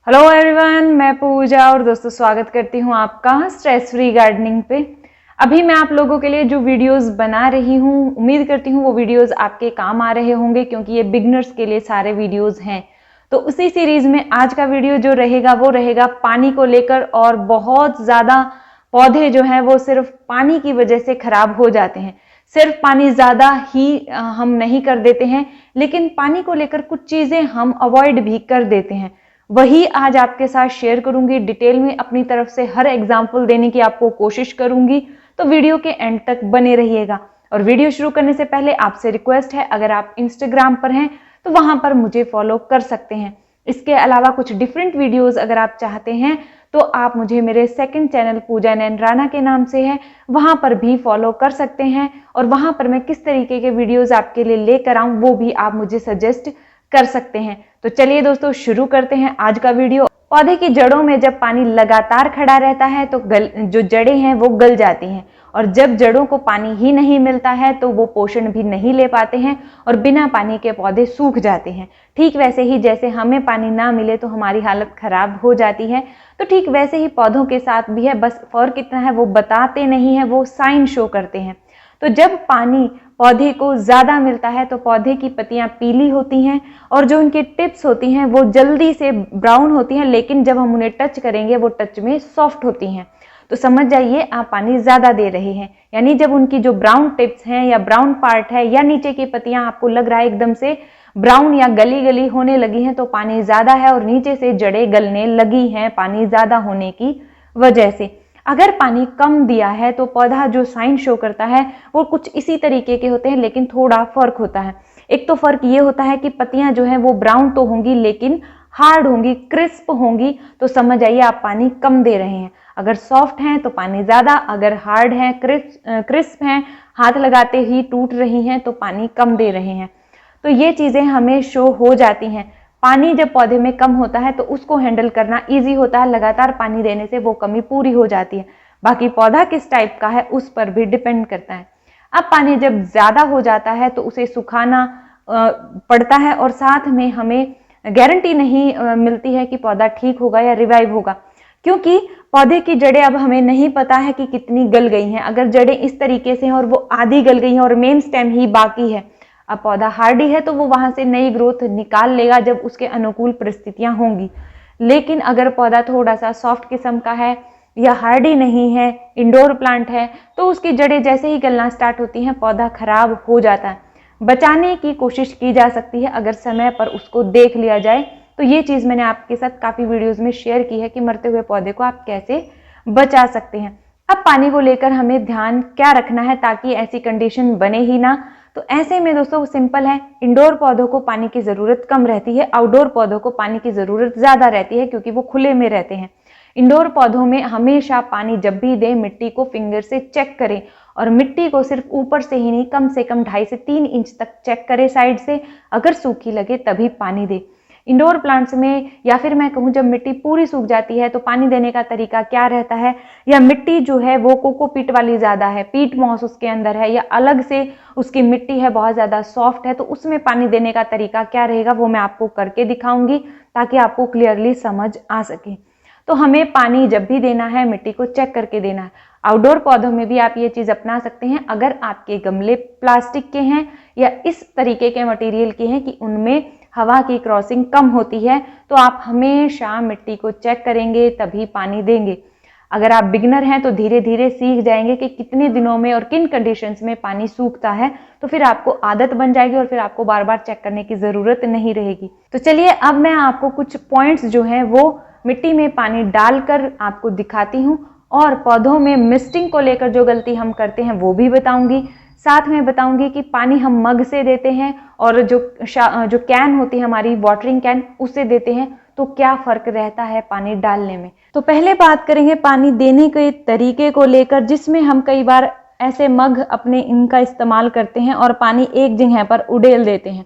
Hello everyone, मैं पूजा और दोस्तों स्वागत करती हूँ आपका स्ट्रेस फ्री गार्डनिंग पे। अभी मैं आप लोगों के लिए जो वीडियोस बना रही हूँ, उम्मीद करती हूँ वो वीडियोस आपके काम आ रहे होंगे क्योंकि ये बिगनर्स के लिए सारे वीडियोस हैं। तो उसी सीरीज में आज का वीडियो जो रहेगा वो रहेगा पानी को लेकर। और बहुत ज़्यादा पौधे जो हैं वो सिर्फ पानी की वजह से खराब हो जाते हैं। सिर्फ पानी ज़्यादा ही हम नहीं कर देते हैं, लेकिन पानी को लेकर कुछ चीज़ें हम अवॉइड भी कर देते हैं। वही आज आपके साथ शेयर करूंगी। डिटेल में अपनी तरफ से हर एग्जाम्पल देने की आपको कोशिश करूंगी, तो वीडियो के एंड तक बने रहिएगा। और वीडियो शुरू करने से पहले आपसे रिक्वेस्ट है, अगर आप इंस्टाग्राम पर हैं तो वहां पर मुझे फॉलो कर सकते हैं। इसके अलावा कुछ डिफरेंट वीडियोस अगर आप चाहते हैं तो आप मुझे मेरे सेकंड चैनल पूजा नैन राणा के नाम से है, वहां पर भी फॉलो कर सकते हैं। और वहां पर मैं किस तरीके के वीडियोस आपके लिए लेकर आऊं वो भी आप मुझे सजेस्ट कर सकते हैं। तो चलिए दोस्तों शुरू करते हैं आज का वीडियो। पौधे की जड़ों में जब पानी लगातार खड़ा रहता है तो जो जड़ें हैं वो गल जाती हैं, और जब जड़ों को पानी ही नहीं मिलता है तो वो पोषण भी नहीं ले पाते हैं और बिना पानी के पौधे सूख जाते हैं। ठीक वैसे ही जैसे हमें पानी ना मिले तो हमारी हालत खराब हो जाती है, तो ठीक वैसे ही पौधों के साथ भी है। बस फर्क इतना है, वो बताते नहीं है, वो साइन शो करते हैं। तो जब पानी पौधे को ज़्यादा मिलता है तो पौधे की पत्तियां पीली होती हैं और जो उनकी टिप्स होती हैं वो जल्दी से ब्राउन होती हैं, लेकिन जब हम उन्हें टच करेंगे वो टच में सॉफ्ट होती हैं। तो समझ जाइए आप पानी ज़्यादा दे रहे हैं। यानी जब उनकी जो ब्राउन टिप्स हैं या ब्राउन पार्ट है या नीचे की पत्तियां आपको लग रहा है एकदम से ब्राउन या गली गली होने लगी हैं तो पानी ज़्यादा है, और नीचे से जड़ें गलने लगी हैं पानी ज़्यादा होने की वजह से। अगर पानी कम दिया है तो पौधा जो साइन शो करता है वो कुछ इसी तरीके के होते हैं, लेकिन थोड़ा फर्क होता है। एक तो फर्क ये होता है कि पत्तियां जो हैं वो ब्राउन तो होंगी लेकिन हार्ड होंगी, क्रिस्प होंगी, तो समझ आइए आप पानी कम दे रहे हैं। अगर सॉफ्ट हैं तो पानी ज़्यादा, अगर हार्ड हैं, क्रिस्प हैं, हाथ लगाते ही टूट रही हैं तो पानी कम दे रहे हैं। तो ये चीज़ें हमें शो हो जाती हैं। पानी जब पौधे में कम होता है तो उसको हैंडल करना इजी होता है, लगातार पानी देने से वो कमी पूरी हो जाती है। बाकी पौधा किस टाइप का है उस पर भी डिपेंड करता है। अब पानी जब ज़्यादा हो जाता है तो उसे सुखाना पड़ता है, और साथ में हमें गारंटी नहीं मिलती है कि पौधा ठीक होगा या रिवाइव होगा, क्योंकि पौधे की जड़ें अब हमें नहीं पता है कि कितनी गल गई हैं। अगर जड़ें इस तरीके से हैं और वो आधी गल गई हैं और मेन स्टेम ही बाकी है, अब पौधा हार्डी है तो वो वहां से नई ग्रोथ निकाल लेगा जब उसके अनुकूल परिस्थितियां होंगी। लेकिन अगर पौधा थोड़ा सा सॉफ्ट किस्म का है या हार्डी नहीं है, इंडोर प्लांट है, तो उसकी जड़ें जैसे ही गलना स्टार्ट होती हैं पौधा खराब हो जाता है। बचाने की कोशिश की जा सकती है अगर समय पर उसको देख लिया जाए। तो ये चीज़ मैंने आपके साथ काफ़ी वीडियोज़ में शेयर की है कि मरते हुए पौधे को आप कैसे बचा सकते हैं। अब पानी को लेकर हमें ध्यान क्या रखना है ताकि ऐसी कंडीशन बने ही ना। तो ऐसे में दोस्तों सिंपल है, इंडोर पौधों को पानी की ज़रूरत कम रहती है, आउटडोर पौधों को पानी की ज़रूरत ज़्यादा रहती है क्योंकि वो खुले में रहते हैं। इंडोर पौधों में हमेशा पानी जब भी दें मिट्टी को फिंगर से चेक करें, और मिट्टी को सिर्फ ऊपर से ही नहीं, कम से कम 2.5 से 3 इंच तक चेक करें साइड से। अगर सूखी लगे तभी पानी दे। इंडोर प्लांट्स में, या फिर मैं कहूँ जब मिट्टी पूरी सूख जाती है तो पानी देने का तरीका क्या रहता है, या मिट्टी जो है वो कोकोपीट वाली ज़्यादा है, पीट मॉस उसके अंदर है, या अलग से उसकी मिट्टी है बहुत ज़्यादा सॉफ्ट है, तो उसमें पानी देने का तरीका क्या रहेगा वो मैं आपको करके दिखाऊंगी ताकि आपको क्लियरली समझ आ सके। तो हमें पानी जब भी देना है मिट्टी को चेक करके देना है। आउटडोर पौधों में भी आप ये चीज़ अपना सकते हैं। अगर आपके गमले प्लास्टिक के हैं या इस तरीके के मटेरियल के हैं कि उनमें हवा की क्रॉसिंग कम होती है, तो आप हमेशा मिट्टी को चेक करेंगे तभी पानी देंगे। अगर आप बिगनर हैं तो धीरे धीरे सीख जाएंगे कि कितने दिनों में और किन कंडीशंस में पानी सूखता है, तो फिर आपको आदत बन जाएगी और फिर आपको बार बार चेक करने की ज़रूरत नहीं रहेगी। तो चलिए अब मैं आपको कुछ पॉइंट्स जो हैं वो मिट्टी में पानी डालकर आपको दिखाती हूँ, और पौधों में मिस्टिंग को लेकर जो गलती हम करते हैं वो भी बताऊंगी। साथ में बताऊंगी कि पानी हम मग से देते हैं और जो कैन होती है हमारी वाटरिंग कैन, उससे देते हैं, तो क्या फ़र्क रहता है पानी डालने में। तो पहले बात करेंगे पानी देने के तरीके को लेकर, जिसमें हम कई बार ऐसे मग अपने इनका इस्तेमाल करते हैं और पानी एक जगह पर उड़ेल देते हैं।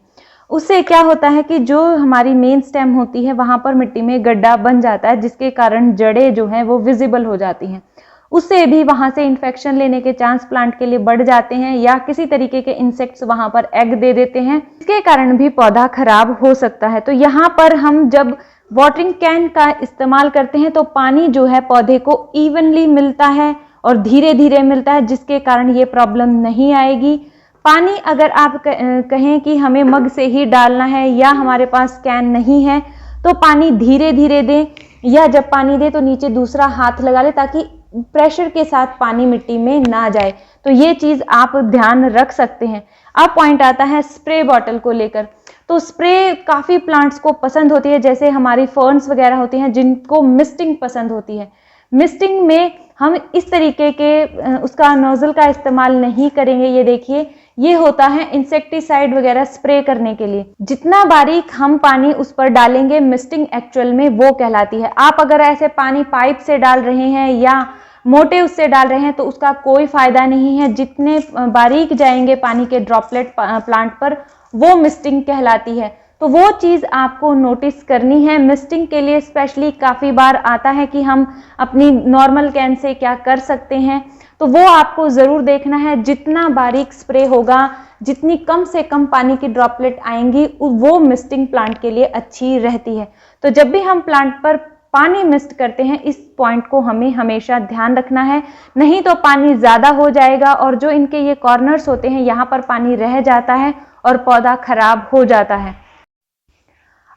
उससे क्या होता है कि जो हमारी मेन स्टेम होती है वहां पर मिट्टी में गड्ढा बन जाता है, जिसके कारण जड़ें जो हैं वो विजिबल हो जाती हैं। उससे भी वहां से इन्फेक्शन लेने के चांस प्लांट के लिए बढ़ जाते हैं, या किसी तरीके के इंसेक्ट्स वहां पर एग दे देते हैं, इसके कारण भी पौधा खराब हो सकता है। तो यहाँ पर हम जब वाटरिंग कैन का इस्तेमाल करते हैं तो पानी जो है पौधे को इवनली मिलता है और धीरे धीरे मिलता है, जिसके कारण ये प्रॉब्लम नहीं आएगी। पानी अगर आप कहें कि हमें मग से ही डालना है या हमारे पास कैन नहीं है तो पानी धीरे धीरे दें, या जब पानी दे तो नीचे दूसरा हाथ लगा ले ताकि प्रेशर के साथ पानी मिट्टी में ना जाए। तो ये चीज़ आप ध्यान रख सकते हैं। अब पॉइंट आता है स्प्रे बॉटल को लेकर। तो स्प्रे काफ़ी प्लांट्स को पसंद होती है, जैसे हमारी फर्न्स वगैरह होती हैं जिनको मिस्टिंग पसंद होती है। मिस्टिंग में हम इस तरीके के उसका नोजल का इस्तेमाल नहीं करेंगे। ये देखिए, ये होता है इंसेक्टिसाइड वगैरह स्प्रे करने के लिए। जितना बारीक हम पानी उस पर डालेंगे, मिस्टिंग एक्चुअल में वो कहलाती है। आप अगर ऐसे पानी पाइप से डाल रहे हैं या मोटे उससे डाल रहे हैं तो उसका कोई फायदा नहीं है। जितने बारीक जाएंगे पानी के ड्रॉपलेट प्लांट पर, वो मिस्टिंग कहलाती है। तो वो चीज़ आपको नोटिस करनी है। मिस्टिंग के लिए स्पेशली काफ़ी बार आता है कि हम अपनी नॉर्मल कैन से क्या कर सकते हैं, तो वो आपको ज़रूर देखना है। जितना बारीक स्प्रे होगा, जितनी कम से कम पानी की ड्रॉपलेट आएंगी, वो मिस्टिंग प्लांट के लिए अच्छी रहती है। तो जब भी हम प्लांट पर पानी मिस्ट करते हैं, इस पॉइंट को हमें हमेशा ध्यान रखना है, नहीं तो पानी ज़्यादा हो जाएगा और जो इनके ये कॉर्नर्स होते हैं यहाँ पर पानी रह जाता है और पौधा खराब हो जाता है।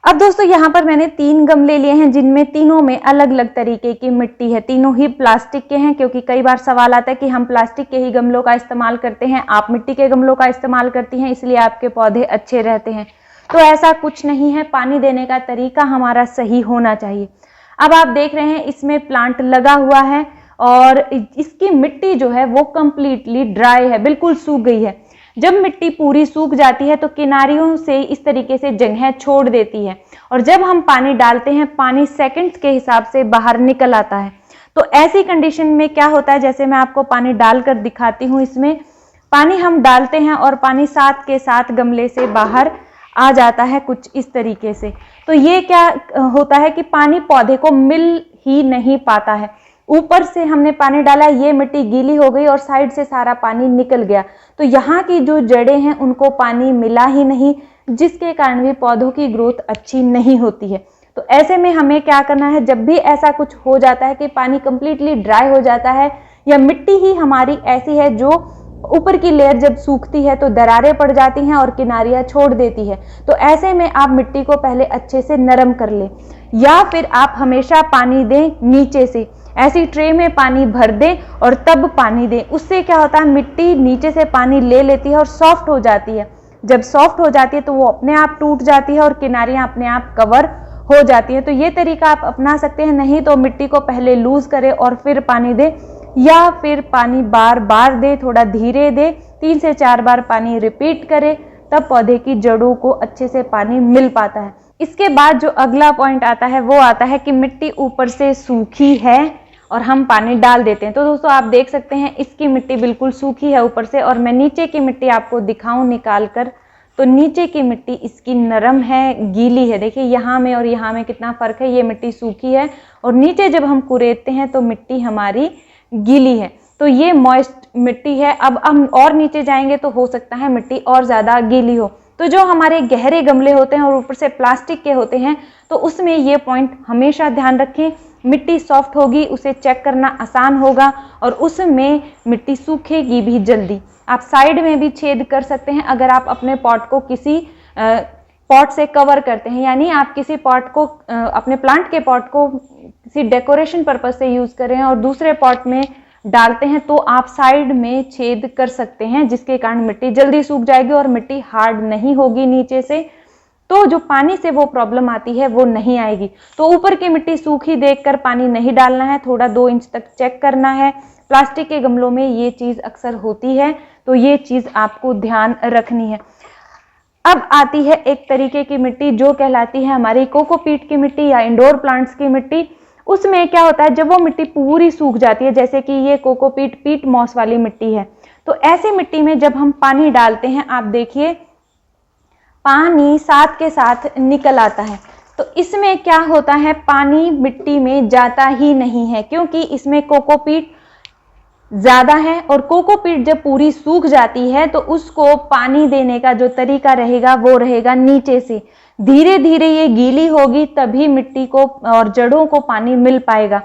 अब दोस्तों यहाँ पर मैंने 3 गमले लिए हैं जिनमें तीनों में अलग अलग तरीके की मिट्टी है। तीनों ही प्लास्टिक के हैं, क्योंकि कई बार सवाल आता है कि हम प्लास्टिक के ही गमलों का इस्तेमाल करते हैं, आप मिट्टी के गमलों का इस्तेमाल करती हैं इसलिए आपके पौधे अच्छे रहते हैं। तो ऐसा कुछ नहीं है, पानी देने का तरीका हमारा सही होना चाहिए। अब आप देख रहे हैं इसमें प्लांट लगा हुआ है और इसकी मिट्टी जो है वो कंप्लीटली ड्राई है, बिल्कुल सूख गई है। जब मिट्टी पूरी सूख जाती है तो किनारियों से इस तरीके से जगह छोड़ देती है और जब हम पानी डालते हैं, पानी सेकंड्स के हिसाब से बाहर निकल आता है। तो ऐसी कंडीशन में क्या होता है, जैसे मैं आपको पानी डालकर दिखाती हूँ, इसमें पानी हम डालते हैं और पानी साथ के साथ गमले से बाहर आ जाता है कुछ इस तरीके से। तो ये क्या होता है कि पानी पौधे को मिल ही नहीं पाता है। ऊपर से हमने पानी डाला, ये मिट्टी गीली हो गई और साइड से सारा पानी निकल गया, तो यहाँ की जो जड़ें हैं उनको पानी मिला ही नहीं, जिसके कारण भी पौधों की ग्रोथ अच्छी नहीं होती है। तो ऐसे में हमें क्या करना है, जब भी ऐसा कुछ हो जाता है कि पानी कंप्लीटली ड्राई हो जाता है या मिट्टी ही हमारी ऐसी है जो ऊपर की लेयर जब सूखती है तो दरारें पड़ जाती हैं और किनारियां छोड़ देती है, तो ऐसे में आप मिट्टी को पहले अच्छे से नरम कर लें, या फिर आप हमेशा पानी दें नीचे से, ऐसी ट्रे में पानी भर दें और तब पानी दें। उससे क्या होता है, मिट्टी नीचे से पानी ले लेती है और सॉफ्ट हो जाती है। जब सॉफ्ट हो जाती है तो वो अपने आप टूट जाती है और किनारियां अपने आप कवर हो जाती है। तो ये तरीका आप अपना सकते हैं। नहीं तो मिट्टी को पहले लूज करें और फिर पानी दें, या फिर पानी बार बार दे, थोड़ा धीरे दे, 3 से 4 बार पानी रिपीट करें, तब पौधे की जड़ों को अच्छे से पानी मिल पाता है। इसके बाद जो अगला पॉइंट आता है वो आता है कि मिट्टी ऊपर से सूखी है और हम पानी डाल देते हैं। तो दोस्तों आप देख सकते हैं इसकी मिट्टी बिल्कुल सूखी है ऊपर से, और मैं नीचे की मिट्टी आपको दिखाऊं निकाल कर, तो नीचे की मिट्टी इसकी नरम है, गीली है। देखिए यहाँ में और यहाँ में कितना फर्क है, ये मिट्टी सूखी है और नीचे जब हम कुरेदते हैं तो मिट्टी हमारी गीली है। तो ये मॉइस्ट मिट्टी है। अब हम और नीचे जाएंगे तो हो सकता है मिट्टी और ज़्यादा गीली हो। तो जो हमारे गहरे गमले होते हैं और ऊपर से प्लास्टिक के होते हैं, तो उसमें ये पॉइंट हमेशा ध्यान रखें, मिट्टी सॉफ्ट होगी, उसे चेक करना आसान होगा और उसमें मिट्टी सूखेगी भी जल्दी। आप साइड में भी छेद कर सकते हैं अगर आप अपने पॉट को किसी पॉट से कवर करते हैं, यानी आप किसी पॉट को अपने प्लांट के पॉट को किसी डेकोरेशन पर्पज से यूज कर रहे हैं और दूसरे पॉट में डालते हैं, तो आप साइड में छेद कर सकते हैं, जिसके कारण मिट्टी जल्दी सूख जाएगी और मिट्टी हार्ड नहीं होगी नीचे से। तो जो पानी से वो प्रॉब्लम आती है वो नहीं आएगी। तो ऊपर की मिट्टी सूखी देखकर पानी नहीं डालना है, थोड़ा 2 इंच तक चेक करना है। प्लास्टिक के गमलों में ये चीज़ अक्सर होती है, तो ये चीज़ आपको ध्यान रखनी है। अब आती है एक तरीके की मिट्टी जो कहलाती है हमारी कोकोपीट की मिट्टी या इंडोर प्लांट्स की मिट्टी। उसमें क्या होता है, जब वो मिट्टी पूरी सूख जाती है, जैसे कि ये कोकोपीट पीट मॉस वाली मिट्टी है, तो ऐसी मिट्टी में जब हम पानी डालते हैं, आप देखिए पानी साथ के साथ निकल आता है। तो इसमें क्या होता है, पानी मिट्टी में जाता ही नहीं है, क्योंकि इसमें कोकोपीट ज़्यादा है और कोकोपीट जब पूरी सूख जाती है तो उसको पानी देने का जो तरीका रहेगा वो रहेगा नीचे से। धीरे धीरे ये गीली होगी तभी मिट्टी को और जड़ों को पानी मिल पाएगा।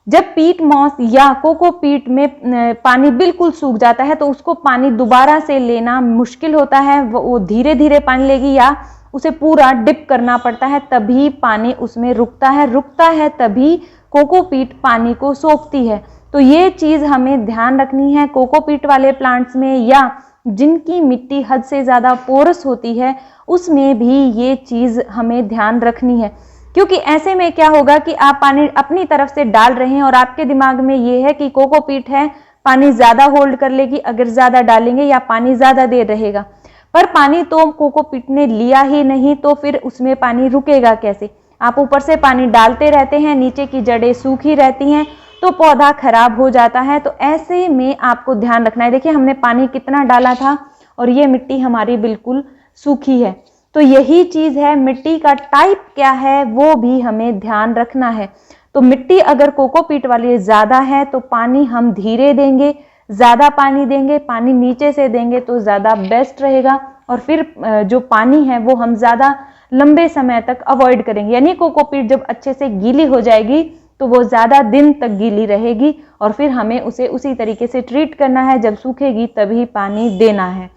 जब पीट मॉस या कोकोपीट में पानी बिल्कुल सूख जाता है तो उसको पानी दोबारा से लेना मुश्किल होता है, वो धीरे धीरे पानी लेगी या उसे पूरा डिप करना पड़ता है, तभी पानी उसमें रुकता है तभी कोकोपीट पानी को सोखती है। तो ये चीज हमें ध्यान रखनी है कोकोपीट वाले प्लांट्स में, या जिनकी मिट्टी हद से ज्यादा पोरस होती है उसमें भी ये चीज हमें ध्यान रखनी है। क्योंकि ऐसे में क्या होगा कि आप पानी अपनी तरफ से डाल रहे हैं और आपके दिमाग में ये है कि कोकोपीट है, पानी ज्यादा होल्ड कर लेगी अगर ज्यादा डालेंगे या पानी ज्यादा देर रहेगा, पर पानी तो कोकोपीट ने लिया ही नहीं, तो फिर उसमें पानी रुकेगा कैसे। आप ऊपर से पानी डालते रहते हैं, नीचे की जड़ें सूखी रहती हैं तो पौधा खराब हो जाता है। तो ऐसे में आपको ध्यान रखना है। देखिए हमने पानी कितना डाला था और ये मिट्टी हमारी बिल्कुल सूखी है। तो यही चीज है, मिट्टी का टाइप क्या है वो भी हमें ध्यान रखना है। तो मिट्टी अगर कोकोपीट वाली ज्यादा है तो पानी हम धीरे देंगे, ज्यादा पानी देंगे, पानी नीचे से देंगे तो ज्यादा बेस्ट रहेगा। और फिर जो पानी है वो हम ज्यादा लंबे समय तक अवॉइड करेंगे, यानी कोकोपीट जब अच्छे से गीली हो जाएगी तो वो ज्यादा दिन तक गीली रहेगी और फिर हमें उसे उसी तरीके से ट्रीट करना है, जब सूखेगी तभी पानी देना है।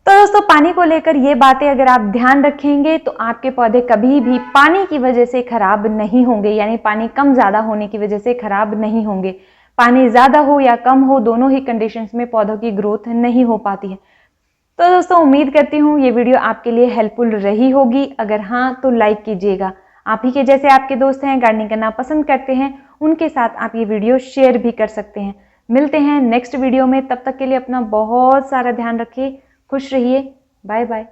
तो दोस्तों पानी को लेकर ये बातें अगर आप ध्यान रखेंगे तो आपके पौधे कभी भी पानी की वजह से खराब नहीं होंगे, यानी पानी कम ज्यादा होने की वजह से खराब नहीं होंगे। पानी ज्यादा हो या कम हो, दोनों ही कंडीशंस में पौधों की ग्रोथ नहीं हो पाती है। तो दोस्तों उम्मीद करती हूँ ये वीडियो आपके लिए हेल्पफुल रही होगी। अगर हाँ तो लाइक कीजिएगा। आप ही के जैसे आपके दोस्त हैं, गार्डनिंग करना पसंद करते हैं, उनके साथ आप ये वीडियो शेयर भी कर सकते हैं। मिलते हैं नेक्स्ट वीडियो में, तब तक के लिए अपना बहुत सारा ध्यान रखिए, खुश रहिए, बाय बाय।